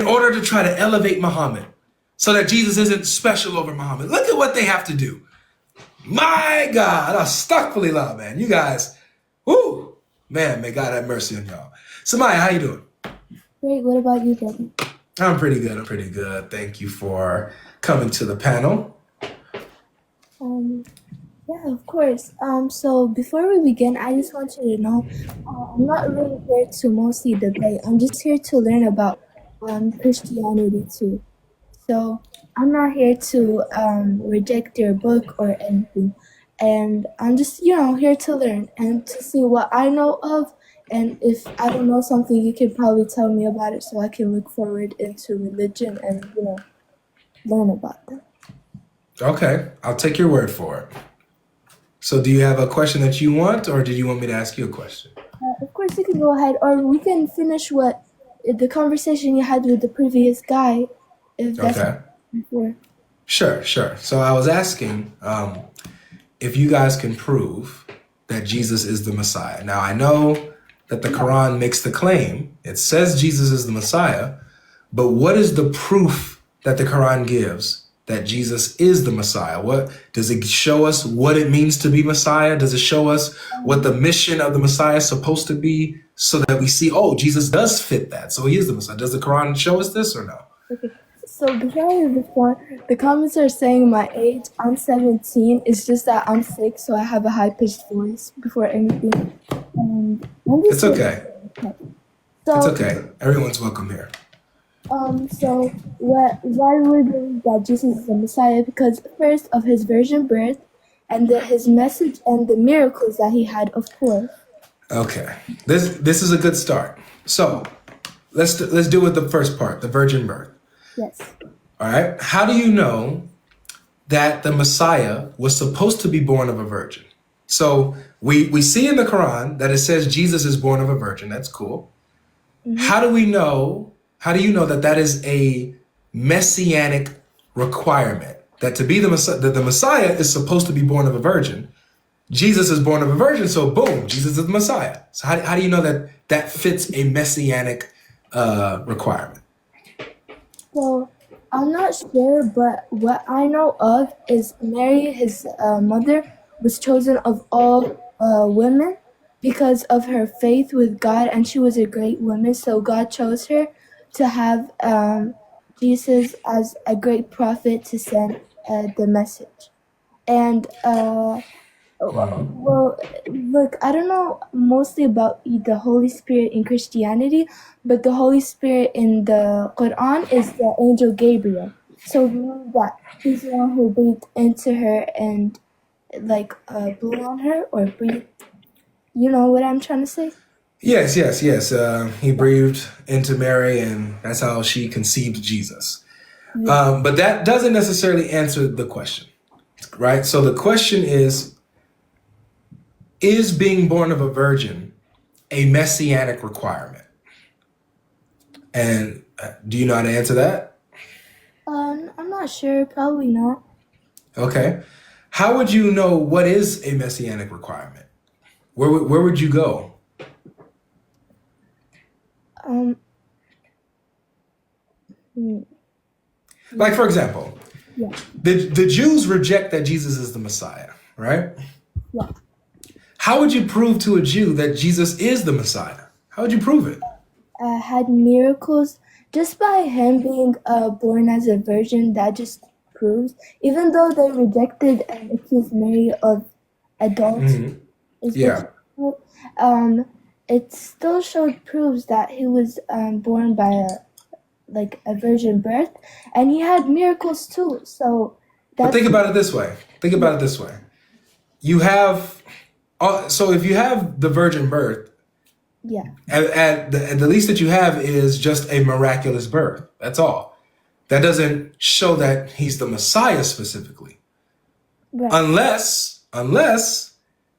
in order to try to elevate Muhammad so that Jesus isn't special over Muhammad. Look at what they have to do. My God, astaghfirullah, man. You guys, whoo, man, may God have mercy on y'all. Samaya, how you doing? Great. What about you, Debbie? I'm pretty good. I'm pretty good. Thank you for coming to the panel. Um, yeah, of course. So before we begin, I just want you to know, I'm not really here to mostly debate. I'm just here to learn about Christianity too. So I'm not here to reject your book or anything. And I'm just, here to learn and to see what I know of. And if I don't know something, you can probably tell me about it so I can look forward into religion and, learn about them. Okay, I'll take your word for it. So do you have a question that you want, or did you want me to ask you a question? Of course, you can go ahead, or we can finish what the conversation you had with the previous guy, if that's Okay. before. Sure. So I was asking if you guys can prove that Jesus is the Messiah. Now, I know that the Quran makes the claim. It says Jesus is the Messiah, but what is the proof that the Quran gives that Jesus is the Messiah? What does it show us what it means to be Messiah? Does it show us what the mission of the Messiah is supposed to be so that we see, oh, Jesus does fit that. So he is the Messiah. Does the Quran show us this or no? Okay. So before, the comments are saying my age. I'm 17. It's just that I'm sick, so I have a high-pitched voice before anything. And I'm just It's okay. So, It's okay. Everyone's welcome here. So why we believe that Jesus is the Messiah? Because first of his virgin birth, and his message and the miracles that he had, of course. Okay. This is a good start. So let's do with the first part, the virgin birth. Yes. All right. How do you know that the Messiah was supposed to be born of a virgin? So we see in the Quran that it says Jesus is born of a virgin. That's cool. Mm-hmm. How do you know that that is a messianic requirement? That to be the Messiah is supposed to be born of a virgin. Jesus is born of a virgin, so boom, Jesus is the Messiah. So how do you know that that fits a messianic requirement? Well, I'm not sure, but what I know of is Mary, his mother, was chosen of all women because of her faith with God, and she was a great woman, so God chose her to have Jesus as a great prophet to send the message. And well, look, I don't know mostly about the Holy Spirit in Christianity, but the Holy Spirit in the Quran is the angel Gabriel. So we know that he's the one who breathed into her and blew on her or breathed. You know what I'm trying to say? Yes. He breathed into Mary, and that's how she conceived Jesus. Yeah. But that doesn't necessarily answer the question, right? So the question is being born of a virgin a messianic requirement? And do you know how to answer that? I'm not sure. Probably not. Okay. How would you know what is a messianic requirement? Where would you go? Like, for example, yeah. the Jews reject that Jesus is the Messiah, right? Yeah. How would you prove to a Jew that Jesus is the Messiah? How would you prove it? Had miracles. Just by him being born as a virgin, that just proves, even though they rejected and accused Mary of adultery, it still proves that he was born by a virgin birth, and he had miracles too. So but think about it this way. You have, so if you have the virgin birth, yeah, and the least that you have is just a miraculous birth. That's all. That doesn't show that he's the Messiah specifically. Right. Unless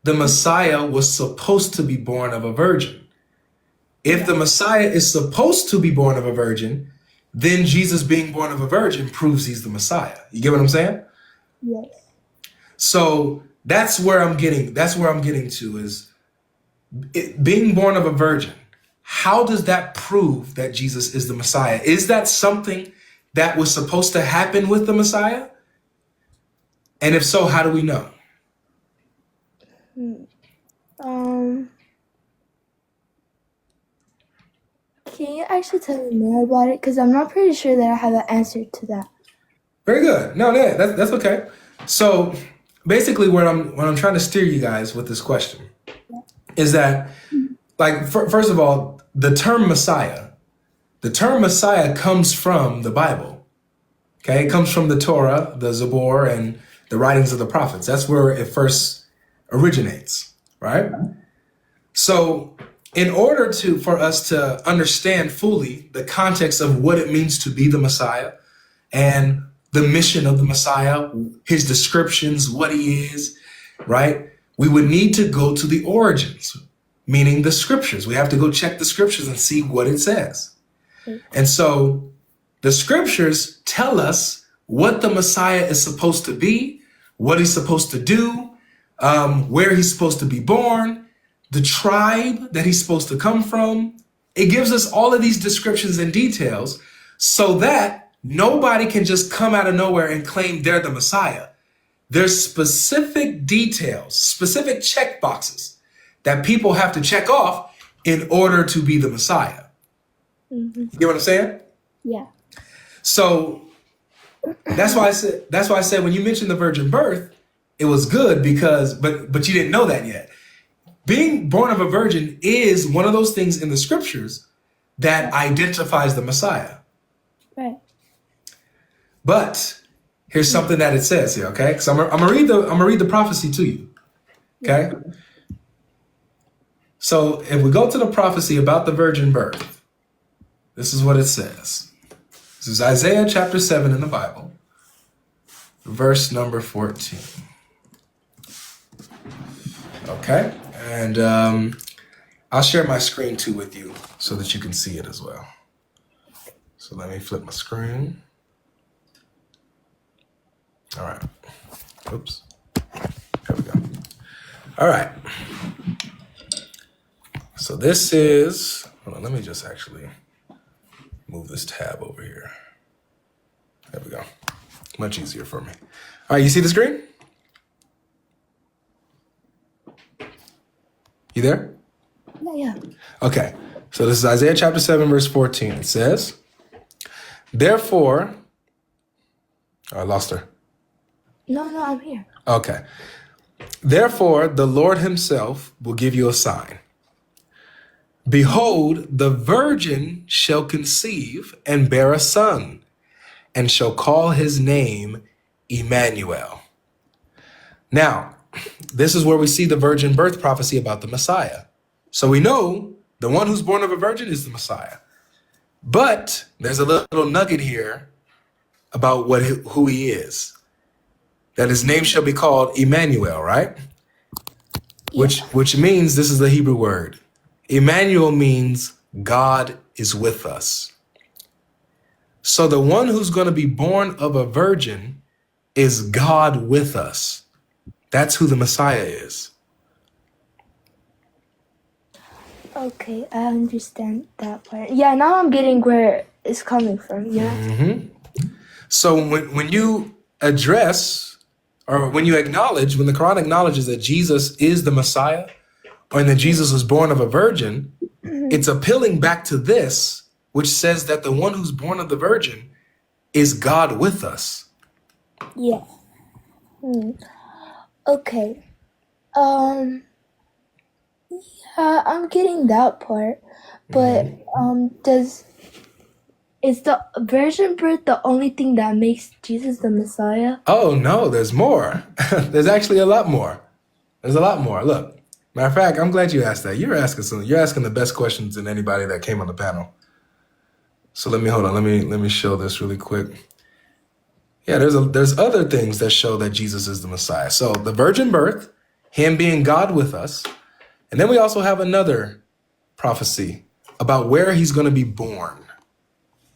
the Messiah was supposed to be born of a virgin. If the Messiah is supposed to be born of a virgin, then Jesus being born of a virgin proves he's the Messiah. You get what I'm saying? Yes. So that's where I'm getting to is being born of a virgin how does that prove that Jesus is the Messiah? Is that something that was supposed to happen with the Messiah? And if so, how do we know? Um, can you actually tell me more about it? Because I'm not pretty sure that I have an answer to that. Very good. No, that's okay. So basically, what I'm trying to steer you guys with this question is that, like, first of all, the term Messiah comes from the Bible. Okay, it comes from the Torah, the Zabur, and the writings of the prophets. That's where it first originates, right? So, in order for us to understand fully the context of what it means to be the Messiah and the mission of the Messiah, his descriptions, what he is, right? We would need to go to the origins, meaning the scriptures. We have to go check the scriptures and see what it says. And so the scriptures tell us what the Messiah is supposed to be, what he's supposed to do, where he's supposed to be born, the tribe that he's supposed to come from. It gives us all of these descriptions and details so that nobody can just come out of nowhere and claim they're the Messiah. There's specific details, specific check boxes that people have to check off in order to be the Messiah. You know what I'm saying? Yeah. So that's why I said when you mentioned the virgin birth, it was good because but you didn't know that yet. Being born of a virgin is one of those things in the scriptures that identifies the Messiah. Right. But here's something that it says here, okay? Because I'm gonna read the prophecy to you. Okay? So if we go to the prophecy about the virgin birth, this is what it says. This is Isaiah chapter 7 in the Bible, verse number 14. Okay? And I'll share my screen too with you so that you can see it as well. So let me flip my screen. All right. Oops. There we go. All right. So this is, hold on, let me just actually move this tab over here. There we go. Much easier for me. All right, you see the screen? You there? Yeah. Okay. So this is Isaiah chapter 7, verse 14. It says, therefore, I lost her. No, I'm here. Okay. Therefore, the Lord himself will give you a sign. Behold, the virgin shall conceive and bear a son, and shall call his name Emmanuel. Now, this is where we see the virgin birth prophecy about the Messiah. So we know the one who's born of a virgin is the Messiah. But there's a little nugget here about who he is. That his name shall be called Emmanuel, right? Yeah. Which means, this is the Hebrew word. Emmanuel means God is with us. So the one who's going to be born of a virgin is God with us. That's who the Messiah is. Okay, I understand that part. Yeah, now I'm getting where it's coming from. Yeah. So when you address, or when you acknowledge, when the Quran acknowledges that Jesus is the Messiah, or that Jesus was born of a virgin, it's appealing back to this, which says that the one who's born of the virgin is God with us. Yeah. Okay. Yeah, I'm getting that part. But is the virgin birth the only thing that makes Jesus the Messiah? Oh no, there's more. There's actually a lot more. There's a lot more. Look, matter of fact, I'm glad you asked that. You're asking the best questions than anybody that came on the panel. So let me show this really quick. Yeah, there's other things that show that Jesus is the Messiah. So the virgin birth, him being God with us, and then we also have another prophecy about where he's going to be born.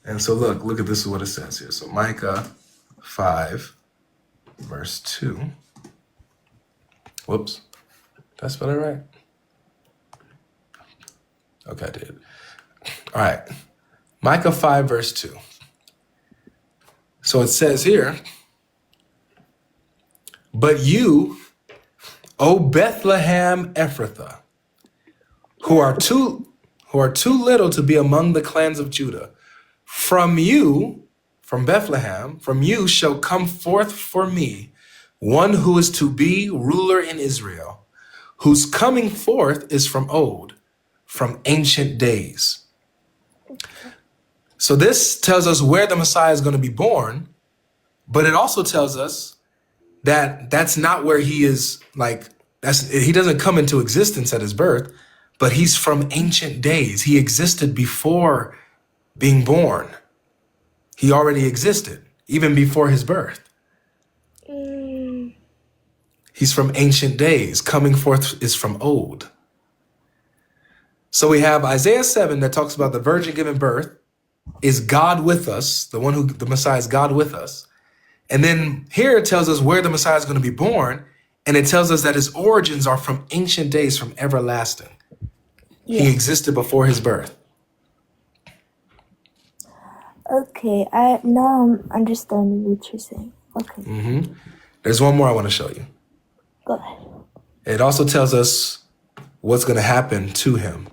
And so look at this is what it says here. So Micah 5, verse 2. Whoops. Did I spell it right? Okay, I did. All right. Micah 5, verse 2. So it says here, but you, O Bethlehem Ephrathah, who are too little to be among the clans of Judah, from you, from Bethlehem, from you shall come forth for me one who is to be ruler in Israel, whose coming forth is from old, from ancient days. So this tells us where the Messiah is going to be born, but it also tells us that that's not where he is, he doesn't come into existence at his birth, but he's from ancient days. He existed before being born. He already existed, even before his birth. He's from ancient days. Coming forth is from old. So we have Isaiah 7 that talks about the virgin giving birth is God with us, the Messiah is God with us. And then here it tells us where the Messiah is going to be born, and it tells us that his origins are from ancient days, from everlasting. Yeah. He existed before his birth. Okay, now I'm understanding what you're saying. Okay. There's one more I want to show you. Go ahead. It also tells us what's going to happen to him.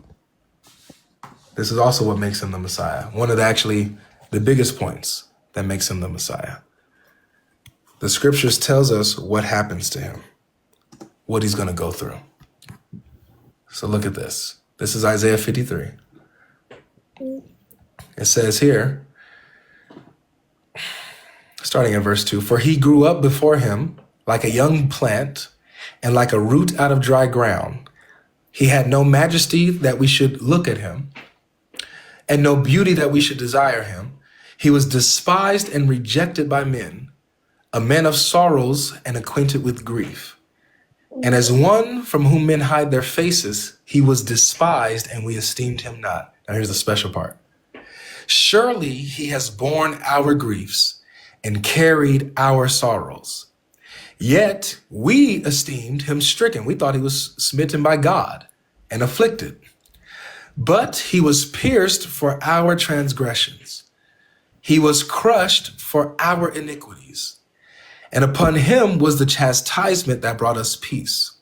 This is also what makes him the Messiah. One of the biggest points that makes him the Messiah. The scriptures tells us what happens to him, what he's going to go through. So look at this. This is Isaiah 53. It says here, starting in verse 2, for he grew up before him like a young plant and like a root out of dry ground. He had no majesty that we should look at him, and no beauty that we should desire him. He was despised and rejected by men, a man of sorrows and acquainted with grief. And as one from whom men hide their faces, he was despised and we esteemed him not. Now here's the special part. Surely he has borne our griefs and carried our sorrows. Yet we esteemed him stricken. We thought he was smitten by God and afflicted. But he was pierced for our transgressions. He was crushed for our iniquities. And upon him was the chastisement that brought us peace.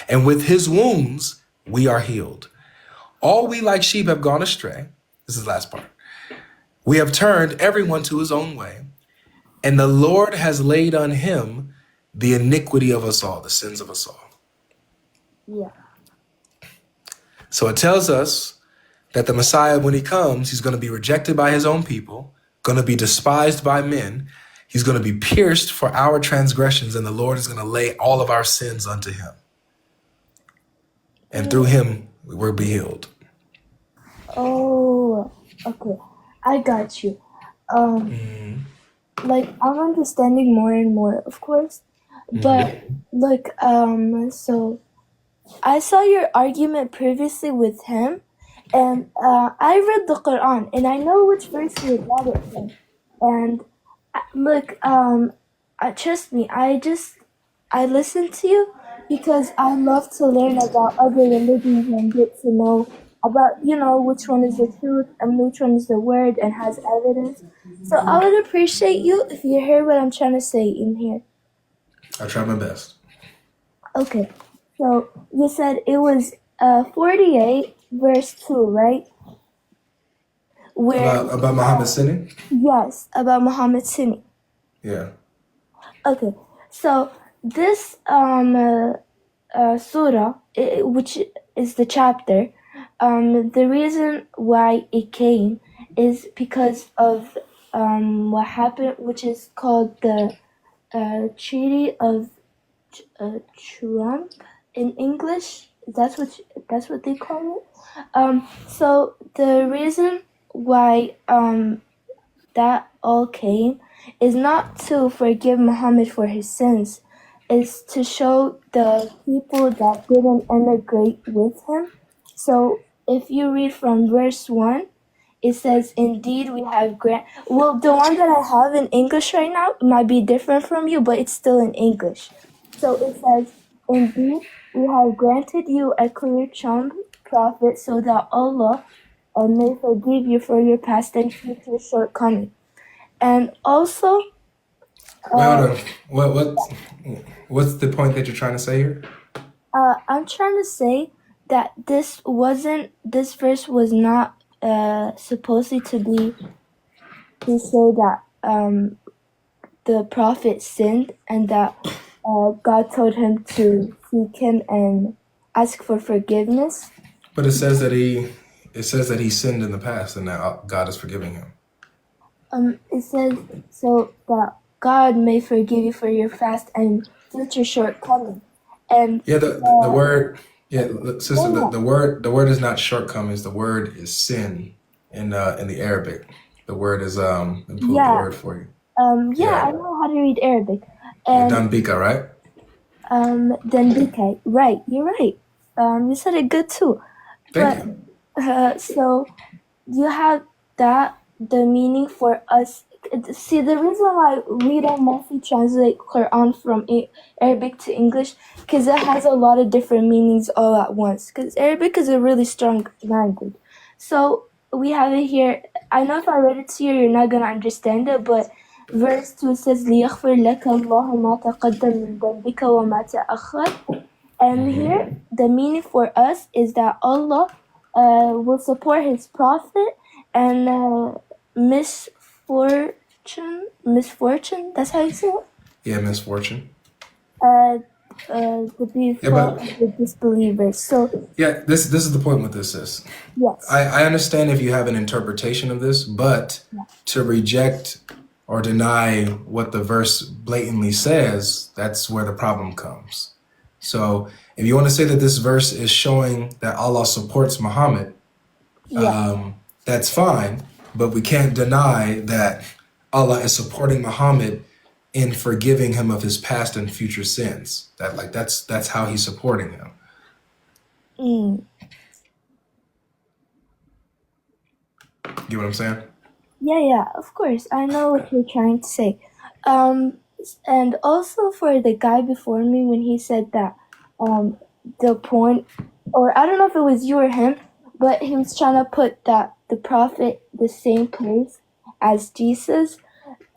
And with his wounds we are healed. All we like sheep have gone astray. This is the last part. We have turned everyone to his own way. And the Lord has laid on him the iniquity of us all, the sins of us all. Yeah. So it tells us that the Messiah, when he comes, he's going to be rejected by his own people, going to be despised by men. He's going to be pierced for our transgressions, and the Lord is going to lay all of our sins unto him. And through him, we'll be healed. Oh, okay. I got you. Like, I'm understanding more and more, of course. But, so I saw your argument previously with him, and I read the Quran, and I know which verse you got it from. And look, trust me, I listen to you because I love to learn about other religions and get to know about, which one is the truth and which one is the word and has evidence. So I would appreciate you if you hear what I'm trying to say in here. I'll try my best. Okay, so you said it was 48 verse 2, right? About Muhammad sinning? Yes, about Muhammad sinning. Yeah. Okay, so this surah, which is the chapter, the reason why it came is because of what happened, which is called the Treaty of Trump in English. That's what they call it. So the reason why that all came is not to forgive Muhammad for his sins, is to show the people that didn't immigrate with him. So if you read from verse 1, it says, indeed we have well, the one that I have in English right now might be different from you, but it's still in English. So it says, indeed we have granted you a clear prophet so that Allah and may forgive you for your past and future shortcoming. And also, Wait, hold on. What's the point that you're trying to say here? I'm trying to say that this verse was not supposed to be to say that the prophet sinned and that God told him to seek him and ask for forgiveness. But it says that he sinned in the past and now God is forgiving him. It says so that God may forgive you for your past and future shortcoming. And Yeah, the word, yeah, sister, the word is not shortcomings. The word is sin in the Arabic. The word is let me pull up the word for you. yeah, I know how to read Arabic. Yeah, And Danbika, right? then BK, right? You're right. You said it good too. Thank you. So you have that the meaning for us. See, the reason why we don't mostly translate Quran from Arabic to English, because it has a lot of different meanings all at once. Because Arabic is a really strong language. So we have it here. I know if I read it to you, you're not gonna understand it, but verse 2 says لِيَغْفِرْ لَكَ اللَّهُ مَا تَقَدَّمَ مِنْ ذَنْبِكَ وَمَا تَأَخَّرَ. And here, the meaning for us is that Allah will support His Prophet and misfortune, that's how you say it? Yeah, misfortune. To be Yeah, for but the disbelievers. So, yeah, this is the point with this is. yes. I understand if you have an interpretation of this, but to reject or deny what the verse blatantly says, that's where the problem comes. So if you want to say that this verse is showing that Allah supports Muhammad, that's fine, but we can't deny that Allah is supporting Muhammad in forgiving him of his past and future sins. That's how he's supporting him. You know what I'm saying? Yeah, of course. I know what you're trying to say. And also for the guy before me when he said that the point, or I don't know if it was you or him, but he was trying to put that the prophet the same place as Jesus.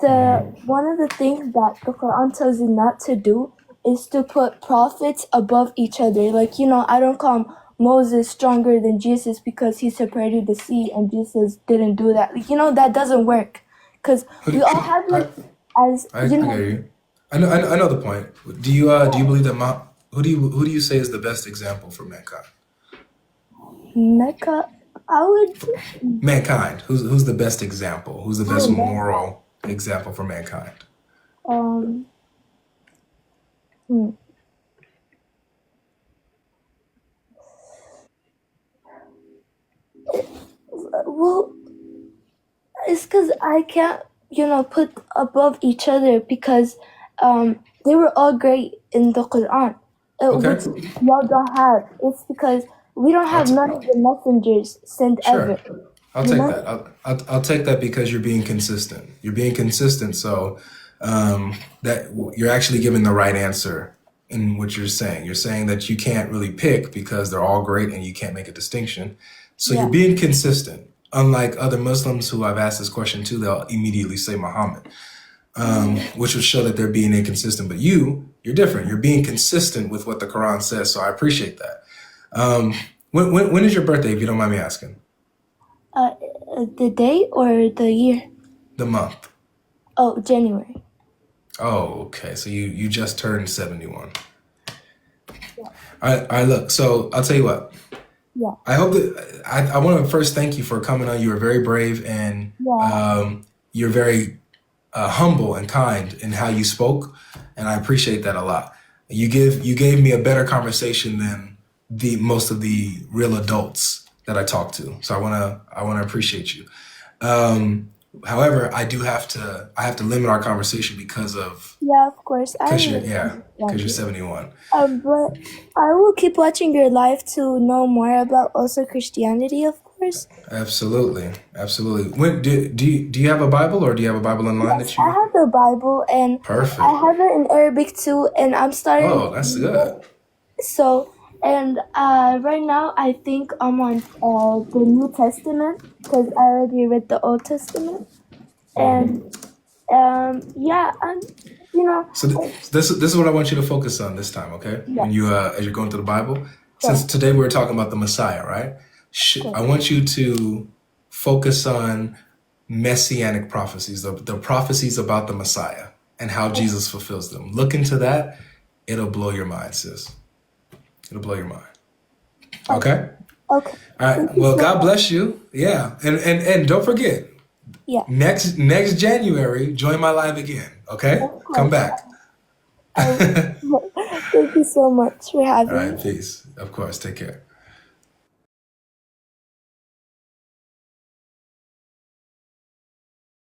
One of the things that the Quran tells you not to do is to put prophets above each other. Like, I don't call Moses stronger than Jesus because he separated the sea and Jesus didn't do that. Like, that doesn't work. Because we all have it as, I get you. I know the point. Do you believe that who do you say is the best example for mankind? Mecca, I would... Mankind. Who's the best example? Who's the best moral example for mankind? Well, it's because I can't, put above each other because they were all great in the Quran. Okay. Which y'all don't have. It's because we don't have none of the messengers sent ever. I'll take that. I'll take that because you're being consistent. You're being consistent, so that you're actually giving the right answer in what you're saying. You're saying that you can't really pick because they're all great and you can't make a distinction. So you're being consistent. Unlike other Muslims who I've asked this question to, they'll immediately say Muhammad, which would show that they're being inconsistent. But you're different. You're being consistent with what the Quran says. So I appreciate that. When is your birthday, if you don't mind me asking? The day or the year? The month. Oh, January. Oh, okay. So you just turned 71. All right, look. So I'll tell you what. Yeah. I hope that I want to first thank you for coming on. You were very brave and you're very humble and kind in how you spoke, and I appreciate that a lot. You gave me a better conversation than most of the real adults that I talk to. So I wanna appreciate you. However, I have to limit our conversation because of of course. because you're 71. But I will keep watching your live to know more about also Christianity, of course. Absolutely. When do you have a Bible, or do you have a Bible online that you? I have the Bible and Perfect. I have it in Arabic too, and I'm starting. Oh, that's good. So, And right now, I think I'm on the New Testament because I already read the Old Testament. And yeah, you know, So this is what I want you to focus on this time, okay? When yes, you as you're going through the Bible, sure, since today we're talking about the Messiah, right? sure. I want you to focus on messianic prophecies, the prophecies about the Messiah and how Jesus fulfills them. Look into that; it'll blow your mind, sis. It'll blow your mind. Okay, Okay. okay. All right. Thank you Well, so God much. bless you. Yeah, and don't forget Yeah, next January, join my live again. Okay, of come course. back. I, thank you so much for All having right, me. peace. Of course. Take care.